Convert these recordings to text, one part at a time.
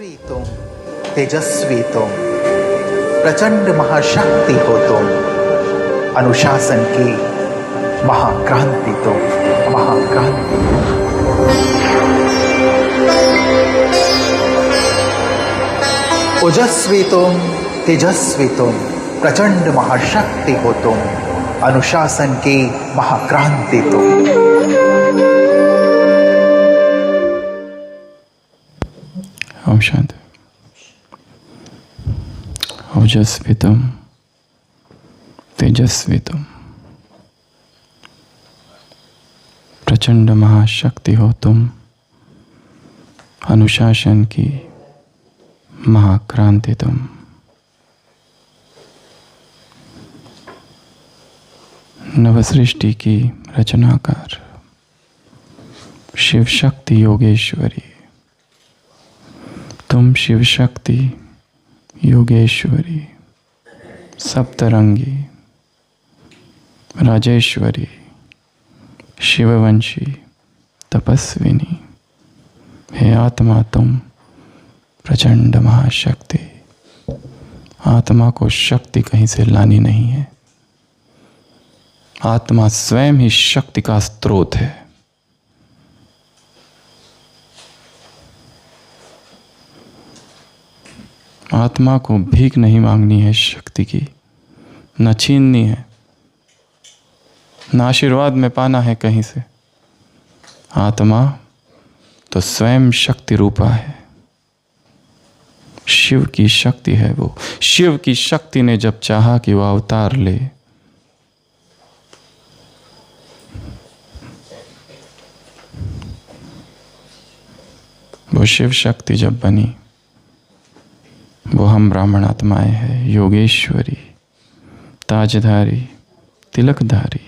ओजस्वी तुम, तेजस्वी तुम, प्रचंड महाशक्ति हो तुम, अनुशासन की महाक्रांति तुम, महाक्रांति। ओजस्वी तुम, तेजस्वी तुम, प्रचंड महाशक्ति हो तुम, अनुशासन की महाक्रांति तुम। ओम शांति। ओजस्वी तुम, तेजस्वी तुम, प्रचंड महाशक्ति हो तुम, अनुशासन की महाक्रांति तुम। नवसृष्टि की रचनाकार शिव शक्ति योगेश्वरी, तुम शिव शक्ति योगेश्वरी, सप्तरंगी, राजेश्वरी, शिववंशी, तपस्विनी, हे आत्मा तुम प्रचंड महाशक्ति। आत्मा को शक्ति कहीं से लानी नहीं है, आत्मा स्वयं ही शक्ति का स्रोत है। आत्मा को भीख नहीं मांगनी है शक्ति की, न छीननी है, न आशीर्वाद में पाना है कहीं से। आत्मा तो स्वयं शक्ति रूपा है, शिव की शक्ति है वो। शिव की शक्ति ने जब चाहा कि वह अवतार ले, वो शिव शक्ति जब बनी, वो हम ब्राह्मण आत्माएं हैं, योगेश्वरी, ताजधारी, तिलकधारी,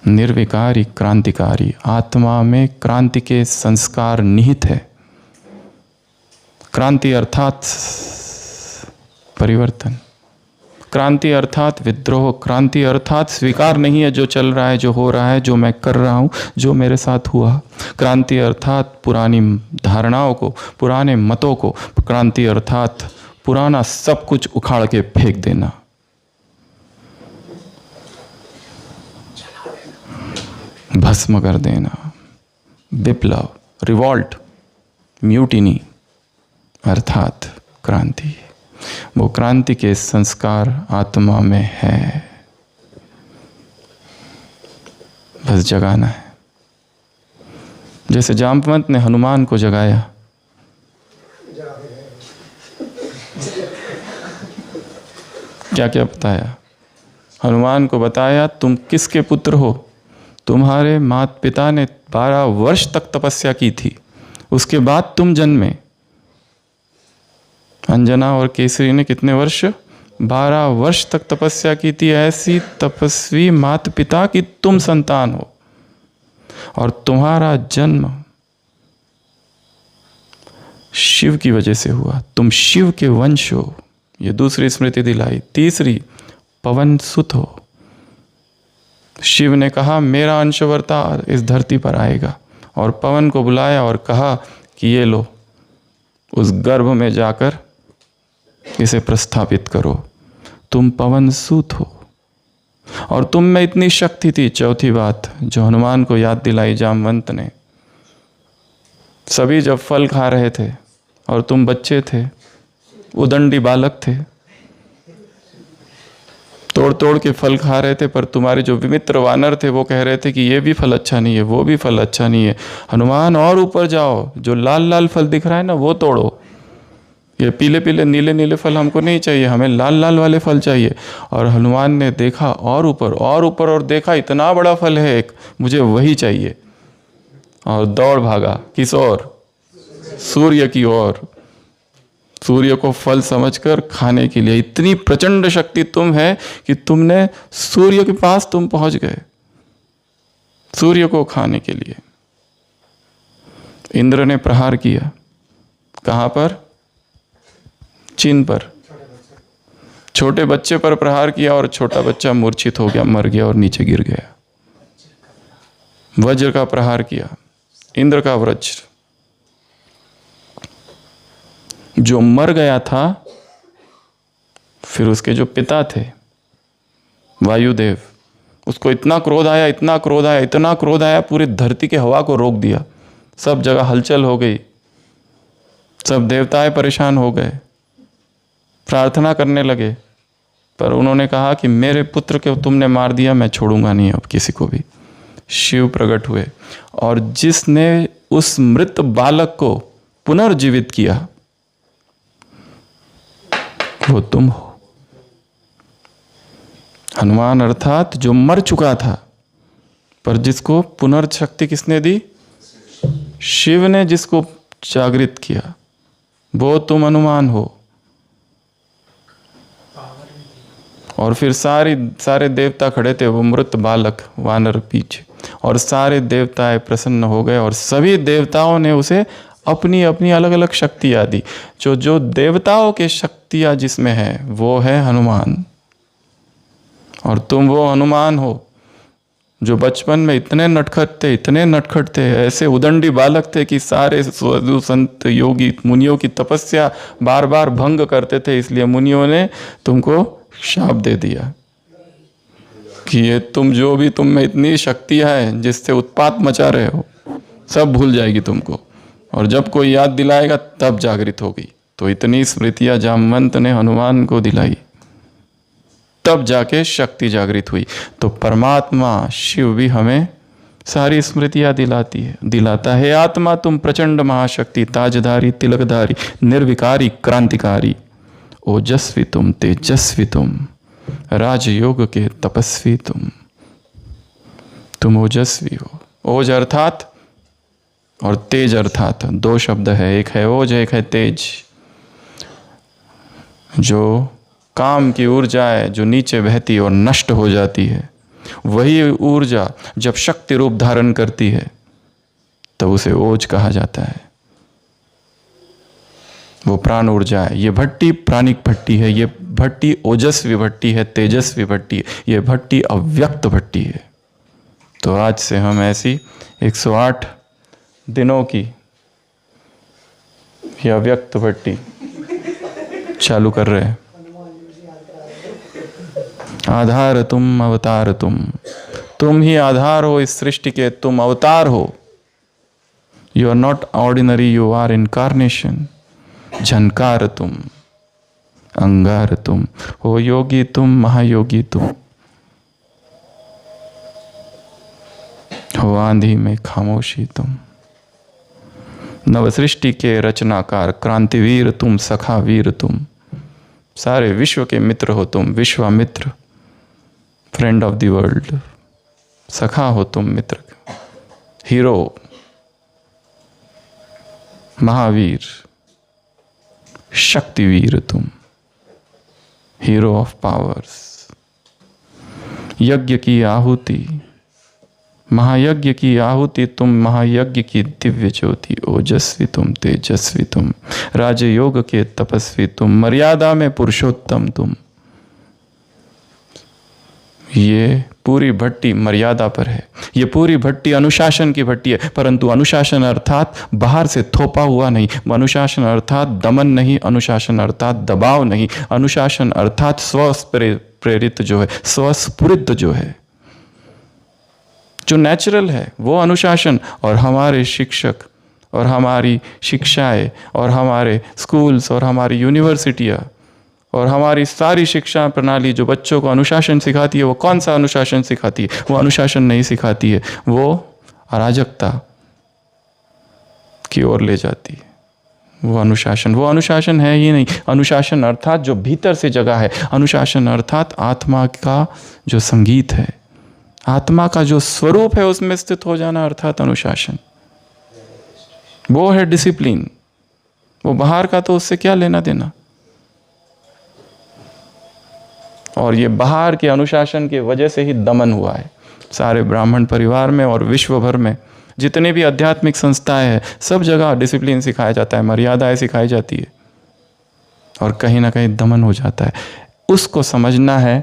निर्विकारी, क्रांतिकारी। आत्मा में क्रांति के संस्कार निहित है। क्रांति अर्थात परिवर्तन, क्रांति अर्थात विद्रोह, क्रांति अर्थात स्वीकार नहीं है जो चल रहा है, जो हो रहा है, जो मैं कर रहा हूं, जो मेरे साथ हुआ। क्रांति अर्थात पुरानी धारणाओं को, पुराने मतों को, क्रांति अर्थात पुराना सब कुछ उखाड़ के फेंक देना। भस्म कर देना। विप्लव, रिवॉल्ट, म्यूटिनी अर्थात क्रांति। वो क्रांति के संस्कार आत्मा में है, बस जगाना है। जैसे जामवंत ने हनुमान को जगाया, क्या क्या बताया? हनुमान को बताया तुम किसके पुत्र हो। तुम्हारे माता पिता ने 12 वर्ष तक तपस्या की थी, उसके बाद तुम जन्मे। अंजना और केसरी ने कितने वर्ष? 12 वर्ष तक तपस्या की थी। ऐसी तपस्वी माता पिता की तुम संतान हो, और तुम्हारा जन्म शिव की वजह से हुआ। तुम शिव के वंश हो, ये दूसरी स्मृति दिलाई। तीसरी, पवन सुत हो। शिव ने कहा मेरा अंशवर्ता इस धरती पर आएगा, और पवन को बुलाया और कहा कि ये लो, उस गर्भ में जाकर इसे प्रस्थापित करो। तुम पवन सूत हो, और तुम में इतनी शक्ति थी। चौथी बात जो हनुमान को याद दिलाई जामवंत ने, सभी जब फल खा रहे थे और तुम बच्चे थे, उदंडी बालक थे, तोड़ तोड़ के फल खा रहे थे, पर तुम्हारे जो विमित्र वानर थे वो कह रहे थे कि ये भी फल अच्छा नहीं है, वो भी फल अच्छा नहीं है। हनुमान और ऊपर जाओ, जो लाल लाल फल दिख रहा है ना वो तोड़ो, ये पीले पीले नीले नीले फल हमको नहीं चाहिए, हमें लाल लाल वाले फल चाहिए। और हनुमान ने देखा और ऊपर और ऊपर, और देखा इतना बड़ा फल है एक, मुझे वही चाहिए, और दौड़ भागा। किस ओर? सूर्य की ओर। सूर्य को फल समझकर खाने के लिए। इतनी प्रचंड शक्ति तुम है कि तुमने सूर्य के पास तुम पहुंच गए, सूर्य को खाने के लिए। इंद्र ने प्रहार किया, कहां पर? चिन्ह पर। छोटे बच्चे पर प्रहार किया, और छोटा बच्चा मूर्छित हो गया, मर गया और नीचे गिर गया। वज्र का प्रहार किया, इंद्र का वज्र। जो मर गया था, फिर उसके जो पिता थे वायुदेव, उसको इतना क्रोध आया, इतना क्रोध आया, इतना क्रोध आया, पूरी धरती की हवा को रोक दिया, सब जगह हलचल हो गई, सब देवताएं परेशान हो गए, प्रार्थना करने लगे। पर उन्होंने कहा कि मेरे पुत्र को तुमने मार दिया, मैं छोड़ूंगा नहीं अब किसी को भी। शिव प्रकट हुए और जिसने उस मृत बालक को पुनर्जीवित किया वो तुम हो। हनुमान अर्थात जो मर चुका था, पर जिसको पुनर्शक्ति किसने दी? शिव ने जिसको जागृत किया, वो तुम हनुमान हो। और फिर सारे देवता खड़े थे, वो मृत बालक वानर पीछे, और सारे देवताएं प्रसन्न हो गए और सभी देवताओं ने उसे अपनी अपनी अलग अलग शक्तियाँ दी। जो देवताओं के शक्तियाँ जिसमें है वो है हनुमान। और तुम वो हनुमान हो जो बचपन में इतने नटखट थे, ऐसे उदंडी बालक थे कि सारे साधु संत योगी मुनियों की तपस्या बार बार भंग करते थे, इसलिए मुनियों ने तुमको शाप दे दिया कि ये तुम में इतनी शक्तियाँ हैं जिससे उत्पात मचा रहे हो, सब भूल जाएगी तुमको, और जब कोई याद दिलाएगा तब जागृत होगी। तो इतनी स्मृतियाँ जामवंत ने हनुमान को दिलाई, तब जाके शक्ति जागृत हुई। तो परमात्मा शिव भी हमें सारी स्मृतियाँ दिलाता है। आत्मा तुम प्रचंड महाशक्ति, ताजधारी तिलकधारी, निर्विकारी क्रांतिकारी, ओजस्वी तुम तेजस्वी तुम, राजयोग के तपस्वी तुम ओजस्वी हो। ओज अर्थात और तेज अर्थात दो शब्द है, एक है ओज, एक है तेज। जो काम की ऊर्जा है जो नीचे बहती और नष्ट हो जाती है, वही ऊर्जा जब शक्ति रूप धारण करती है तब उसे ओज कहा जाता है। वो प्राण ऊर्जा है। ये भट्टी प्राणिक भट्टी है, ये भट्टी ओजस्वी भट्टी है, तेजस्वी भट्टी है, ये भट्टी अव्यक्त भट्टी है। तो आज से हम ऐसी 108 दिनों की ये अव्यक्त भट्टी चालू कर रहे हैं। आधार तुम अवतार तुम ही आधार हो इस सृष्टि के, तुम अवतार हो। You are not ordinary, you are incarnation. झनकार तुम, अंगार तुम हो, योगी तुम, महायोगी तुम हो, आंधी में खामोशी तुम। नव सृष्टि के रचनाकार, क्रांतिवीर तुम, सखा वीर तुम। सारे विश्व के मित्र हो तुम, Vishwamitra, friend of the world. सखा हो तुम, मित्र, हीरो, महावीर, शक्तिवीर तुम, हीरो ऑफ पावर्स। यज्ञ की आहुति, महायज्ञ की आहुति तुम, महायज्ञ की दिव्य ज्योति। ओजस्वी तुम, तेजस्वी तुम, राजयोग के तपस्वी तुम, मर्यादा में पुरुषोत्तम तुम। ये पूरी भट्टी मर्यादा पर है, ये पूरी भट्टी अनुशासन की भट्टी है। परंतु अनुशासन अर्थात बाहर से थोपा हुआ नहीं, अनुशासन अर्थात दमन नहीं, अनुशासन अर्थात दबाव नहीं, अनुशासन अर्थात स्वप्रेरित जो है, स्वस्फुरित जो है, जो नेचुरल है वो अनुशासन। और हमारे शिक्षक और हमारी शिक्षाएं और हमारे स्कूल्स और हमारी यूनिवर्सिटियाँ और हमारी सारी शिक्षा प्रणाली जो बच्चों को अनुशासन सिखाती है, वो कौन सा अनुशासन सिखाती है? वो अनुशासन नहीं सिखाती है, वो अराजकता की ओर ले जाती है। वो अनुशासन है ही नहीं। अनुशासन अर्थात जो भीतर से जगह है, अनुशासन अर्थात आत्मा का जो संगीत है, आत्मा का जो स्वरूप है उसमें स्थित हो जाना अर्थात अनुशासन। वो है डिसिप्लिन। वो बाहर का तो उससे क्या लेना देना। और ये बाहर के अनुशासन की वजह से ही दमन हुआ है सारे ब्राह्मण परिवार में और विश्व भर में। जितनी भी आध्यात्मिक संस्थाएं हैं, सब जगह डिसिप्लिन सिखाया जाता है, मर्यादाएं सिखाई जाती है, और कहीं ना कहीं दमन हो जाता है। उसको समझना है